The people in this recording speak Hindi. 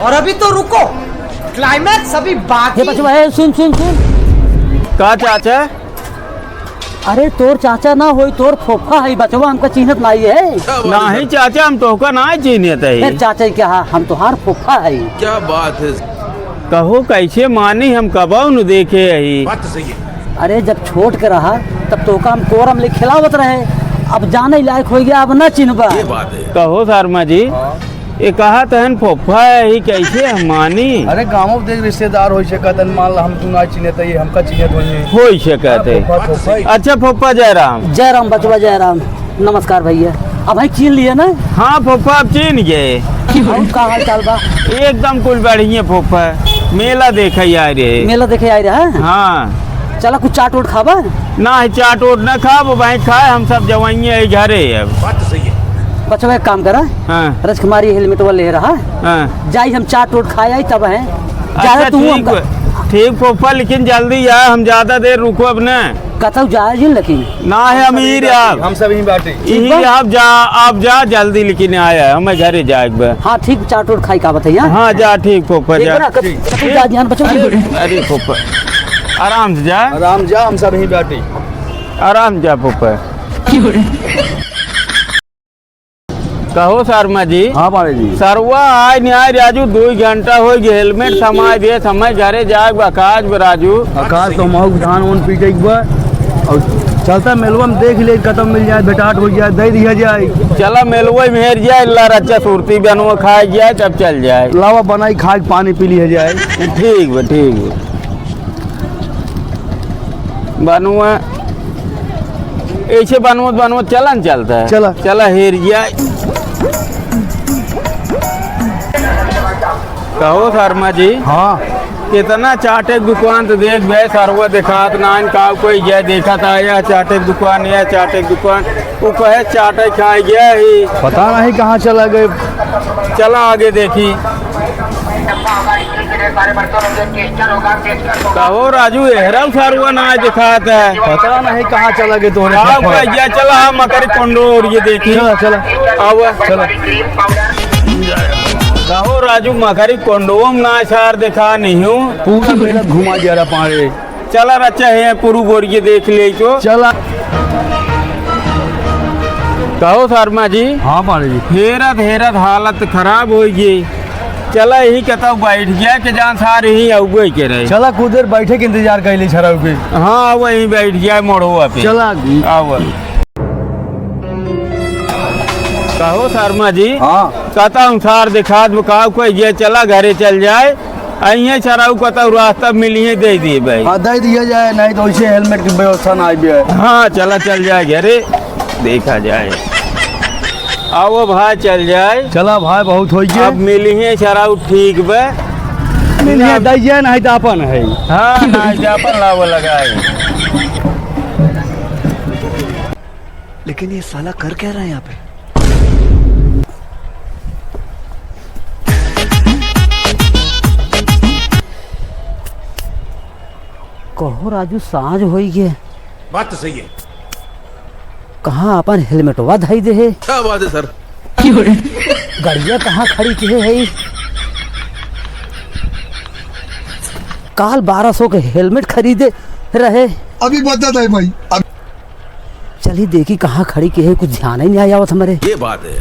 और अभी तो रुको, क्लाइमैक्स अभी बाकी। बचवा है, सुन सुन सुन। का चाचा? अरे तोर चाचा ना होई, तोर फोफा है बचवा, हमका चिन्हत नहीं है। नहीं चाचा, हम तोहका ना चिन्हत है। फिर चाचा क्या है, हम तोहार फोफा है। क्या बात है। कहो कैसे मानी, हम कबाऊ न देखे यही। बात तो सही है। अरे जब छोट के रहा तब तो हम कोरम ले खिलावत रहे, अब जाने लायक हो गया, अब न चिन्हबा। ये बात है। कहो शर्मा जी, ये कहा तहन फोफा है ही, कैसे हम मानी? अरे गाँव देख रिश्तेदार हो सकत, मान ला हम तू ना चिन्हत है, हमका चिन्हत होइए। हो सकत है। अच्छा फोफा जयराम। जयराम बचवा जयराम, नमस्कार भैया। अब भाई चिन्ह लिए ना? हाँ फोफा, अब चिन्ह गए। और का हाल चाल बा? एकदम कुल बढ़िया फोफा, मेला देखे आए रहे। मेला देखे आए रहे। हाँ चला कुछ चाट उट खाबा? ना चाट ओट न खा, भाई खाए, हम सब जवाइए घरे अब। बात तो सही है। बचवा एक काम करा, हाँ राजकुमारी हेलमेट वाला ले रहा, हाँ। जाई हम चाट उट खाए आई तब है। अच्छा ठीक फोफा, लेकिन जल्दी आ, हम ज्यादा देर रुको अब न। कतौ जाए जिन लेकिन ना है अमीर आप, हम सब यहीं बैठे। यही आप जा जल्दी, लेकिन आया हमें घरे जाए। हाँ ठीक, चाट उट खाई का बताइए। हाँ जा ठीक फोफा जा। जा ध्यान बचवा। अरे फोफा आराम से जा, आराम जा, हम सब यहीं बैठे। आराम जा फोफा। कहो शर्मा जी। हाँ बाड़े जी। सरवा आय नहीं आय राजू, 2 घंटा हो गए, हेलमेट समाय दे, समय घरे जाए बकाज राजू। आकाश तो महू धान उन पीटे एक बार और चलता मेलवा में देख ले, खत्म मिल जाए, बेटाट हो जाए, दे दिया जाए। चला मेलवे मेहर जाए, ला रच्चा सुरती बनवा खाए जाए, तब चल जाए। लावा बनाई खा के पानी पी लिया जाए। ठीक बा ठीक बा। बनवा ऐसे बनवा चला न चलता है। चला। चला हेर जाए। कहो शर्मा जी। हाँ कितना चाटे की दुकान तो देख गए, सरवा दिखात नान का कोई जय देखा था, यह चाटे की दुकान, यह चाटे की दुकान, वो कहे चाटे खाए गया ही, पता नहीं कहाँ चला गए। चला आगे देखी। कहो राजू, एहरा सरवा ना दिखाता है, पता नहीं कहाँ चला गए। तो चला हम मकर कोंडो और ये देखी। चला चला आवा चला। कहो राजू, मकरी कोंडोम ना सार दिखा नहीं हूँ, पूरा मेला घुमा जा रहा पाड़े। चला रचा है पुरु गोरिये देख ले तो। चला। कहो शर्मा जी। हाँ बाड़े जी। हेरत हेरत हालत खराब हो गई, चला यही कहता बैठ गया कि जान सार यही अगुए के रहे। चला कुछ देर बैठे के इंतजार कर ले छरा के। हाँ वही बैठ गया मोड़ुआ पे। चला। आवा। कहो शर्मा जी। हाँ कहता हूँ सार दिखा बुकाव कोई ये, चला घरे चल जाए, अहिए चराऊ कहता रास्ता मिलिए दे दिए भाई। हाँ दे दिया जाए, नहीं तो वैसे हेलमेट की व्यवस्था ना आई है। हाँ चला चल जाए घरे, देखा जाए। आओ भाई चल जाए। चला भाई, बहुत हो गया। अब मिलिए चराऊ ठीक बे, मिलिए दैया नहीं तो अपन है। हाँ नहीं जापन लावा लगाए। लेकिन ये साला कर क्या रहा है यहाँ पे? कहो राजू, साँझ हो गए, बात तो सही है। कहाँ अपन हेलमेटवा धाई दे है? क्या बात है सर। गाड़िया कहाँ खड़ी की है? काल 1200 के हेलमेट खरीदे रहे, अभी बता था भाई। चली देखी कहाँ खड़ी की है, कुछ ध्यान ही नहीं आया आवत हमारे। ये बात है।